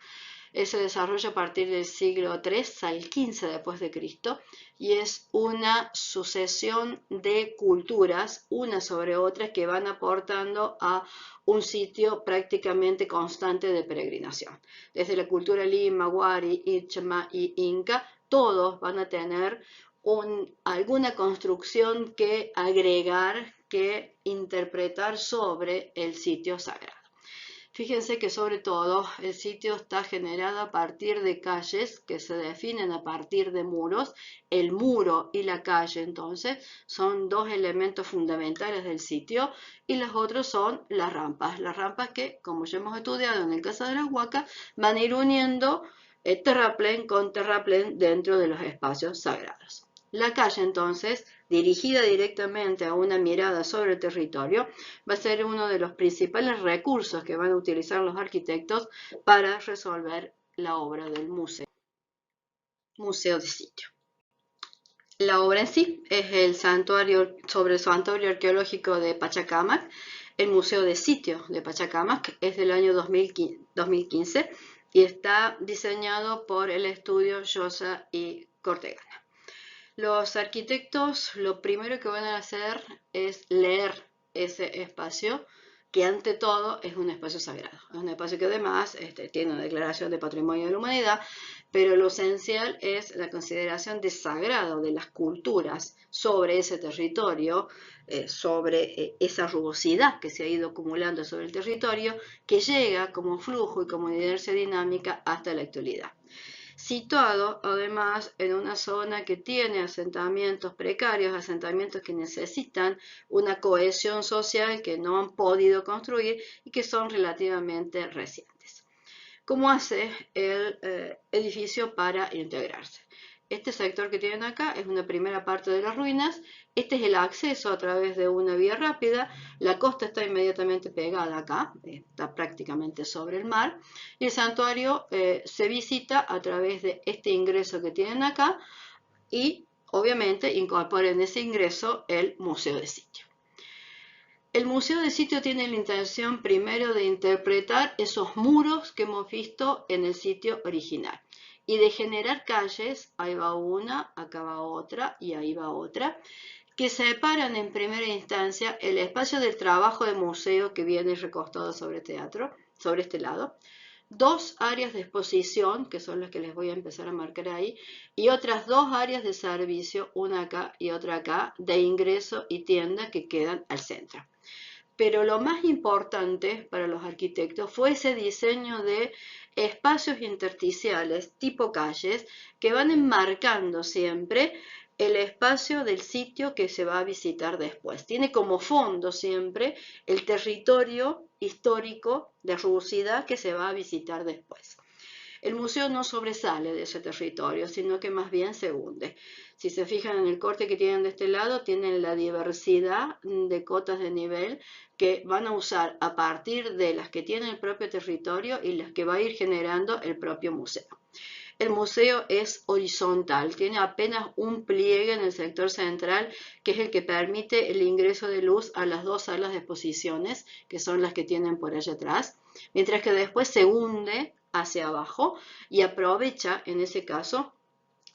se desarrolla a partir del siglo III al XV después de Cristo y es una sucesión de culturas, una sobre otra, que van aportando a un sitio prácticamente constante de peregrinación. Desde la cultura Lima, Wari, Ichma y Inca, todos van a tener alguna construcción que agregar, que interpretar sobre el sitio sagrado. Fíjense que sobre todo el sitio está generado a partir de calles que se definen a partir de muros. El muro y la calle entonces son dos elementos fundamentales del sitio y los otros son las rampas que, como ya hemos estudiado en el caso de las huacas, van a ir uniendo terraplén con terraplén dentro de los espacios sagrados. La calle entonces, dirigida directamente a una mirada sobre el territorio, va a ser uno de los principales recursos que van a utilizar los arquitectos para resolver la obra del museo de sitio. La obra en sí es el santuario, sobre el santuario arqueológico de Pachacamac. El museo de sitio de Pachacamac es del año 2015 y está diseñado por el estudio Llosa y Cortegana. Los arquitectos lo primero que van a hacer es leer ese espacio, que ante todo es un espacio sagrado. Es un espacio que además tiene una declaración de Patrimonio de la Humanidad, pero lo esencial es la consideración de sagrado de las culturas sobre ese territorio, sobre esa rugosidad que se ha ido acumulando sobre el territorio, que llega como flujo y como inercia dinámica hasta la actualidad. Situado además en una zona que tiene asentamientos precarios, asentamientos que necesitan una cohesión social que no han podido construir y que son relativamente recientes. ¿Cómo hace el edificio para integrarse? Este sector que tienen acá es una primera parte de las ruinas. Este es el acceso a través de una vía rápida. La costa está inmediatamente pegada acá, está prácticamente sobre el mar. Y el santuario se visita a través de este ingreso que tienen acá y obviamente incorpora en ese ingreso el museo de sitio. El museo de sitio tiene la intención primero de interpretar esos muros que hemos visto en el sitio original y de generar calles, ahí va una, acá va otra y ahí va otra, que separan en primera instancia el espacio del trabajo de museo que viene recostado sobre teatro, sobre este lado, dos áreas de exposición, que son las que les voy a empezar a marcar ahí, y otras dos áreas de servicio, una acá y otra acá, de ingreso y tienda que quedan al centro. Pero lo más importante para los arquitectos fue ese diseño de espacios intersticiales tipo calles que van enmarcando siempre el espacio del sitio que se va a visitar después. Tiene como fondo siempre el territorio histórico de rugosidad que se va a visitar después. El museo no sobresale de ese territorio, sino que más bien se hunde. Si se fijan en el corte que tienen de este lado, tienen la diversidad de cotas de nivel que van a usar a partir de las que tiene el propio territorio y las que va a ir generando el propio museo. el museo es horizontal, tiene apenas un pliegue en el sector central, que es el que permite el ingreso de luz a las dos salas de exposiciones, que son las que tienen por allá atrás, mientras que después se hunde hacia abajo y aprovecha, en ese caso,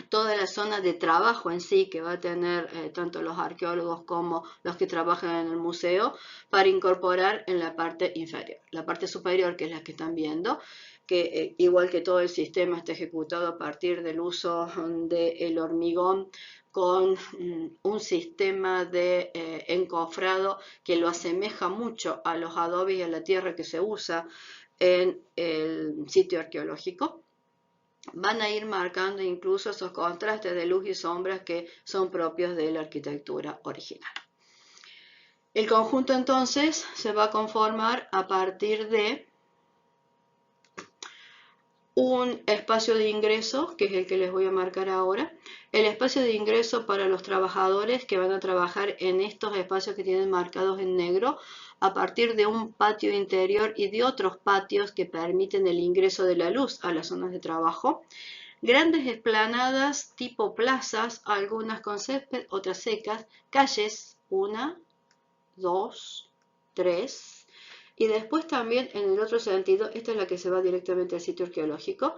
toda la zona de trabajo en sí que va a tener tanto los arqueólogos como los que trabajan en el museo para incorporar en la parte inferior. La parte superior, que es la que están viendo, que igual que todo el sistema está ejecutado a partir del uso del hormigón con un sistema de encofrado que lo asemeja mucho a los adobes y a la tierra que se usa en el sitio arqueológico. Van a ir marcando incluso esos contrastes de luz y sombras que son propios de la arquitectura original. El conjunto entonces se va a conformar a partir de un espacio de ingreso, que es el que les voy a marcar ahora. El espacio de ingreso para los trabajadores que van a trabajar en estos espacios que tienen marcados en negro, a partir de un patio interior y de otros patios que permiten el ingreso de la luz a las zonas de trabajo. Grandes esplanadas tipo plazas, algunas con césped, otras secas, calles, 1, 2, 3, y después también en el otro sentido, esta es la que se va directamente al sitio arqueológico,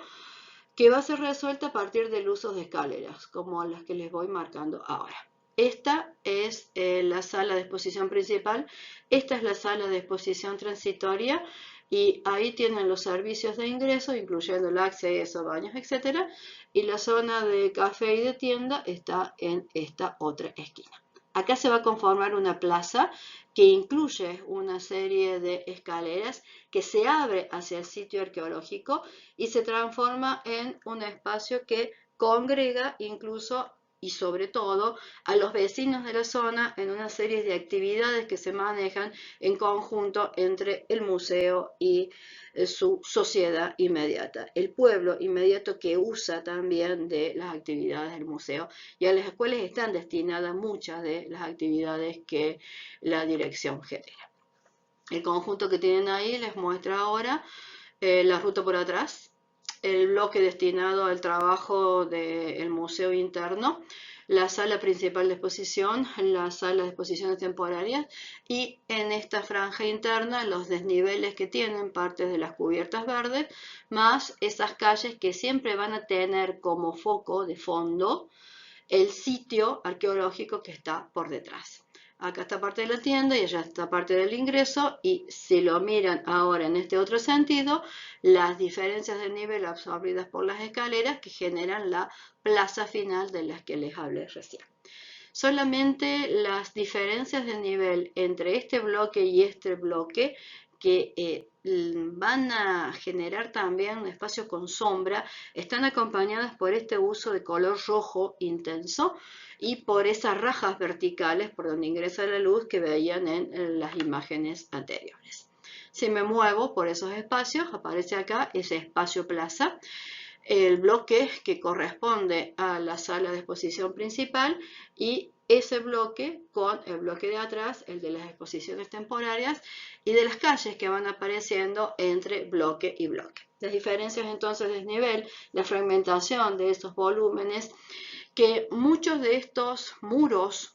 que va a ser resuelta a partir del uso de escaleras, como las que les voy marcando ahora. Esta es la sala de exposición principal, esta es la sala de exposición transitoria, y ahí tienen los servicios de ingreso, incluyendo el acceso, baños, etc. Y la zona de café y de tienda está en esta otra esquina. Acá se va a conformar una plaza que incluye una serie de escaleras que se abre hacia el sitio arqueológico y se transforma en un espacio que congrega incluso y sobre todo a los vecinos de la zona en una serie de actividades que se manejan en conjunto entre el museo y su sociedad inmediata, el pueblo inmediato que usa también de las actividades del museo, y a las cuales están destinadas muchas de las actividades que la dirección genera. El conjunto que tienen ahí les muestra ahora la ruta por atrás, el bloque destinado al trabajo del museo interno, la sala principal de exposición, la sala de exposiciones temporarias y en esta franja interna los desniveles que tienen partes de las cubiertas verdes, más esas calles que siempre van a tener como foco de fondo el sitio arqueológico que está por detrás. Acá está parte de la tienda y allá está parte del ingreso, y si lo miran ahora en este otro sentido, las diferencias de nivel absorbidas por las escaleras que generan la plaza final de las que les hablé recién. Solamente las diferencias de nivel entre este bloque y este bloque que van a generar también un espacio con sombra, están acompañadas por este uso de color rojo intenso y por esas rajas verticales por donde ingresa la luz que veían en las imágenes anteriores. Si me muevo por esos espacios, aparece acá ese espacio plaza, el bloque que corresponde a la sala de exposición principal, y ese bloque con el bloque de atrás, el de las exposiciones temporarias, y de las calles que van apareciendo entre bloque y bloque. Las diferencias entonces de desnivel, la fragmentación de esos volúmenes, que muchos de estos muros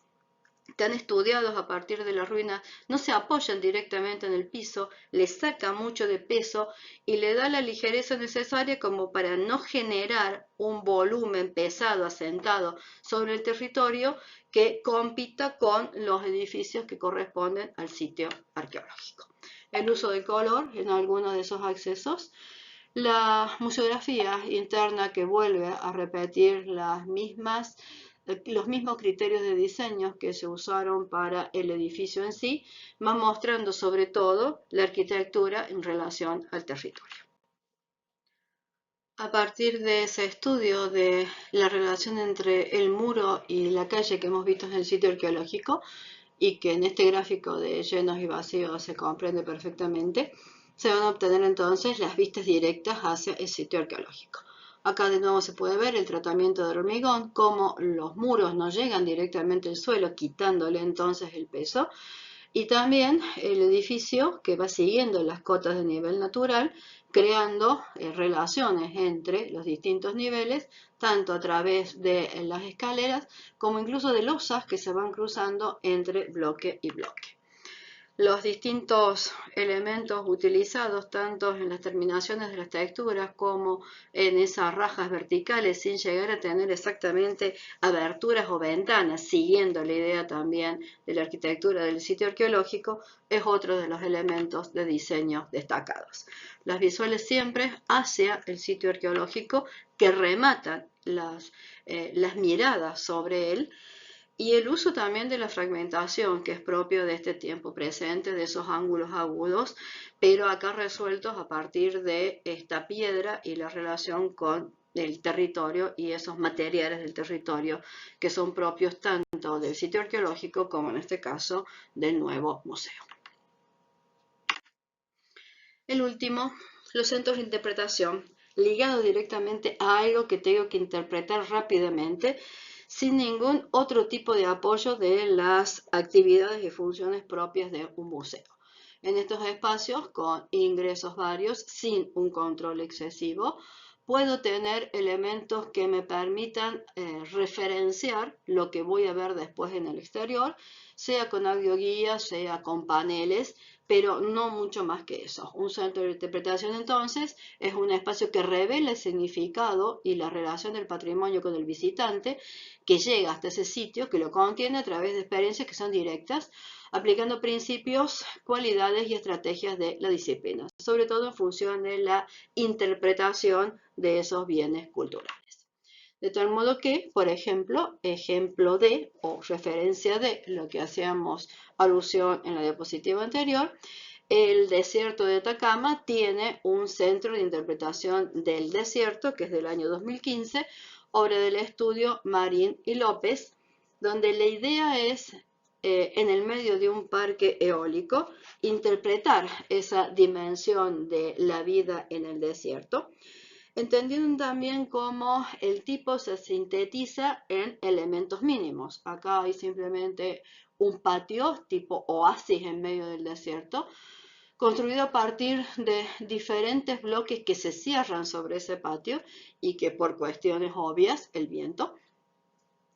tan estudiados a partir de la ruina no se apoyan directamente en el piso, le saca mucho de peso y le da la ligereza necesaria como para no generar un volumen pesado asentado sobre el territorio que compita con los edificios que corresponden al sitio arqueológico. El uso del color en algunos de esos accesos, la museografía interna que vuelve a repetir los mismos criterios de diseño que se usaron para el edificio en sí, va mostrando sobre todo la arquitectura en relación al territorio. A partir de ese estudio de la relación entre el muro y la calle que hemos visto en el sitio arqueológico, y que en este gráfico de llenos y vacíos se comprende perfectamente, se van a obtener entonces las vistas directas hacia el sitio arqueológico. Acá de nuevo se puede ver el tratamiento del hormigón, cómo los muros no llegan directamente al suelo, quitándole entonces el peso, Y también el edificio que va siguiendo las cotas de nivel natural, creando relaciones entre los distintos niveles, tanto a través de las escaleras como incluso de losas que se van cruzando entre bloque y bloque. Los distintos elementos utilizados tanto en las terminaciones de las texturas como en esas rajas verticales sin llegar a tener exactamente aberturas o ventanas, siguiendo la idea también de la arquitectura del sitio arqueológico, es otro de los elementos de diseño destacados. Las visuales siempre hacia el sitio arqueológico que rematan las miradas sobre él, y el uso también de la fragmentación, que es propio de este tiempo presente, de esos ángulos agudos, pero acá resueltos a partir de esta piedra y la relación con el territorio y esos materiales del territorio que son propios tanto del sitio arqueológico como en este caso del nuevo museo. El último, los centros de interpretación, ligado directamente a algo que tengo que interpretar rápidamente, sin ningún otro tipo de apoyo de las actividades y funciones propias de un museo. En estos espacios, con ingresos varios, sin un control excesivo, puedo tener elementos que me permitan referenciar lo que voy a ver después en el exterior, sea con audioguía, sea con paneles, pero no mucho más que eso. Un centro de interpretación, entonces, es un espacio que revela el significado y la relación del patrimonio con el visitante, que llega hasta ese sitio, que lo contiene a través de experiencias que son directas, aplicando principios, cualidades y estrategias de la disciplina, sobre todo en función de la interpretación de esos bienes culturales. De tal modo que, por ejemplo, ejemplo de o referencia de lo que hacíamos alusión en la diapositiva anterior, el desierto de Atacama tiene un centro de interpretación del desierto, que es del año 2015, obra del estudio Marín y López, donde la idea es, en el medio de un parque eólico, interpretar esa dimensión de la vida en el desierto, entendiendo también cómo el tipo se sintetiza en elementos mínimos. Acá hay simplemente un patio tipo oasis en medio del desierto, construido a partir de diferentes bloques que se cierran sobre ese patio y que por cuestiones obvias, el viento,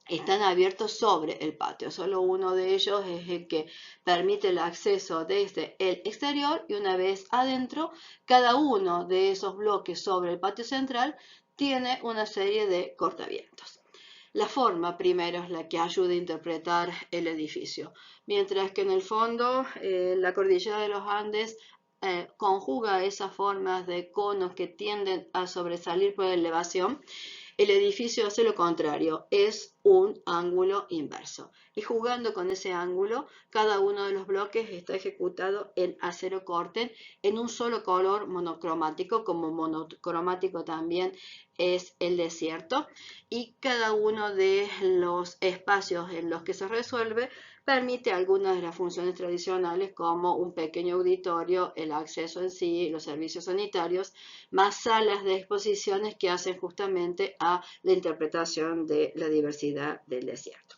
están abiertos sobre el patio. Solo uno de ellos es el que permite el acceso desde el exterior, y una vez adentro, cada uno de esos bloques sobre el patio central tiene una serie de cortavientos. La forma primero es la que ayuda a interpretar el edificio, mientras que en el fondo la cordillera de los Andes conjuga esas formas de conos que tienden a sobresalir por elevación. El edificio hace lo contrario, es un ángulo inverso. Y jugando con ese ángulo, cada uno de los bloques está ejecutado en acero corten en un solo color monocromático, como monocromático también es el desierto, y cada uno de los espacios en los que se resuelve permite algunas de las funciones tradicionales, como un pequeño auditorio, el acceso en sí, los servicios sanitarios, más salas de exposiciones que hacen justamente a la interpretación de la diversidad del desierto.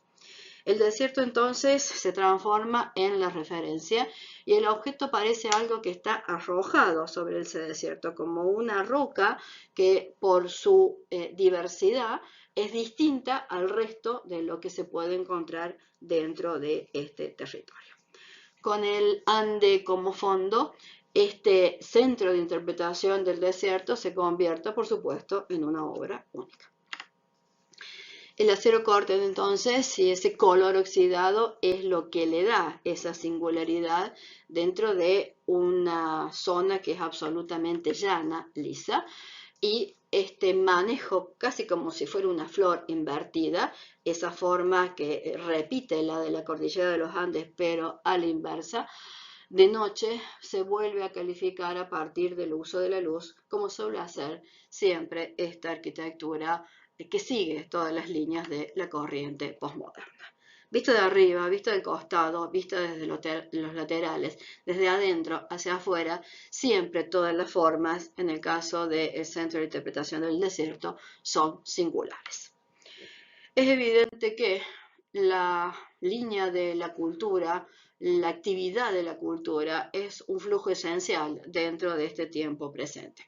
El desierto entonces se transforma en la referencia y el objeto parece algo que está arrojado sobre ese desierto, como una roca que por su diversidad es distinta al resto de lo que se puede encontrar dentro de este territorio. Con el Ande como fondo, este centro de interpretación del desierto se convierte, por supuesto, en una obra única. El acero corten, entonces, y ese color oxidado es lo que le da esa singularidad dentro de una zona que es absolutamente llana, lisa, y este manejo casi como si fuera una flor invertida, esa forma que repite la de la cordillera de los Andes, pero a la inversa, de noche se vuelve a calificar a partir del uso de la luz, como suele hacer siempre esta arquitectura que sigue todas las líneas de la corriente postmoderna. Vista de arriba, vista del costado, vista desde los laterales, desde adentro hacia afuera, siempre todas las formas, en el caso del Centro de Interpretación del Desierto, son singulares. Es evidente que la línea de la cultura la actividad de la cultura es un flujo esencial dentro de este tiempo presente.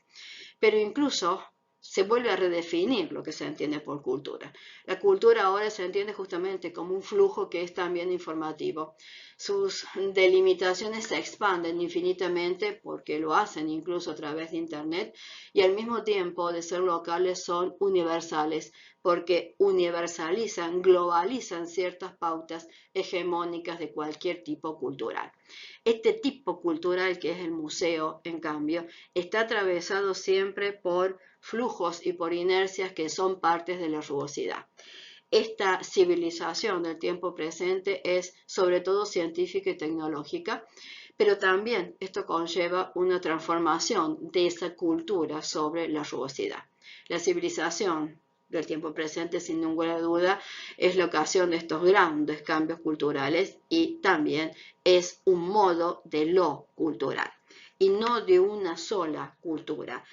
Pero incluso se vuelve a redefinir lo que se entiende por cultura. La cultura ahora se entiende justamente como un flujo que es también informativo. Sus delimitaciones se expanden infinitamente porque lo hacen incluso a través de Internet y al mismo tiempo de ser locales son universales porque universalizan, globalizan ciertas pautas hegemónicas de cualquier tipo cultural. Este tipo cultural que es el museo, en cambio, está atravesado siempre por flujos y por inercias que son partes de la rugosidad. Esta civilización del tiempo presente es sobre todo científica y tecnológica, pero también esto conlleva una transformación de esa cultura sobre la rugosidad. La civilización del tiempo presente, sin ninguna duda, es la ocasión de estos grandes cambios culturales y también es un modo de lo cultural y no de una sola cultura.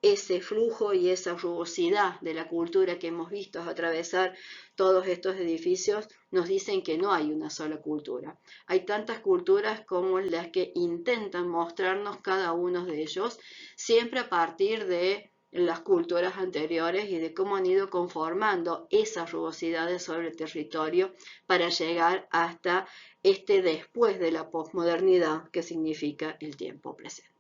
Ese flujo y esa rugosidad de la cultura que hemos visto atravesar todos estos edificios nos dicen que no hay una sola cultura. Hay tantas culturas como las que intentan mostrarnos cada uno de ellos, siempre a partir de las culturas anteriores y de cómo han ido conformando esas rugosidades sobre el territorio para llegar hasta este después de la posmodernidad que significa el tiempo presente.